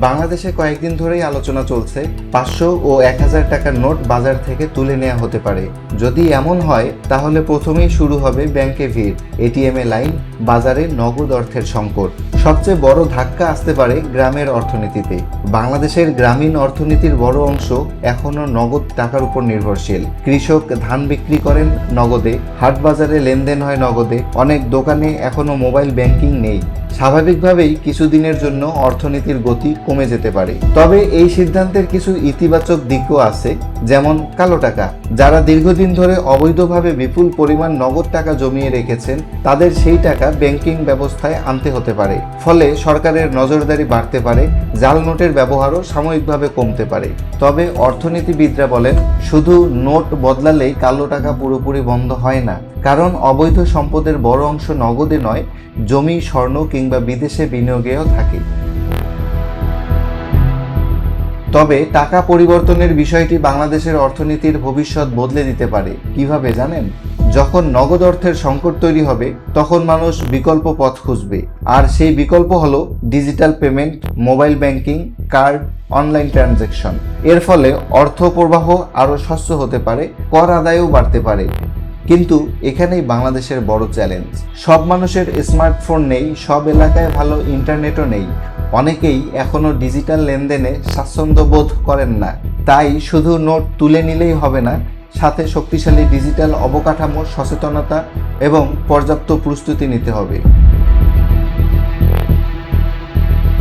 বাংলাদেশে কয়েকদিন ধরেই আলোচনা চলছে 500 ও 1000 টাকার নোট বাজার থেকে তুলে নেওয়া হতে পারে। যদি এমন হয় তাহলে প্রথমেই শুরু হবে ব্যাংকে ভিড়, এটিএমে লাইন, বাজারে নগদ অর্থের সংকট। সবচেয়ে বড় ধাক্কা আসতে পারে গ্রামের অর্থনীতিতে। বাংলাদেশের গ্রামীণ অর্থনীতির বড় অংশ এখনও নগদ টাকার উপর নির্ভরশীল। কৃষক ধান বিক্রি করেন নগদে, হাট বাজারে লেনদেন হয় নগদে, অনেক দোকানে এখনও মোবাইল ব্যাংকিং নেই। স্বাভাবিকভাবেই কিছুদিনের জন্য অর্থনীতির গতি কমে যেতে পারে। তবে এই সিদ্ধান্তের কিছু ইতিবাচক দিকও আছে, যেমন কালো টাকা। যারা দীর্ঘদিন ধরে অবৈধভাবে বিপুল পরিমাণ নগদ টাকা জমিয়ে রেখেছেন, তাদের সেই টাকা ব্যাংকিং ব্যবস্থায় আনতে হতে পারে। ফলে সরকারের নজরদারি বাড়তে পারে, জাল নোটের ব্যবহারও সাময়িকভাবে কমতে পারে। তবে অর্থনীতিবিদরা বলেন, শুধু নোট বদলালেই কালো টাকা পুরোপুরি বন্ধ হয় না। কারণ অবৈধ সম্পদের বড় অংশ নগদে নয়, জমি, স্বর্ণ কিংবা বিদেশে বিনিয়োগেও থাকে। তবে টাকা পরিবর্তনের বিষয়টি বাংলাদেশের অর্থনীতির ভবিষ্যৎ বদলে দিতে পারে। কিভাবে জানেন? যখন নগদ অর্থের সংকট তৈরি হবে, তখন মানুষ বিকল্প পথ খুঁজবে। আর সেই বিকল্প হলো digital payment, mobile banking, card, online transaction. এর ফলে অর্থ প্রবাহ আরও স্বচ্ছ হতে পারে, কর আদায়ও বাড়তে পারে। কিন্তু এখানেই বাংলাদেশের বড় চ্যালেঞ্জ। সব মানুষের স্মার্টফোন নেই, সব এলাকায় ভালো ইন্টারনেটও নেই। অনেকেই এখনও ডিজিটাল লেনদেনে স্বাচ্ছন্দ্য বোধ করেন না। তাই শুধু নোট তুলে নিলেই হবে না, সাথে শক্তিশালী ডিজিটাল অবকাঠামো, সচেতনতা এবং পর্যাপ্ত প্রস্তুতি নিতে হবে।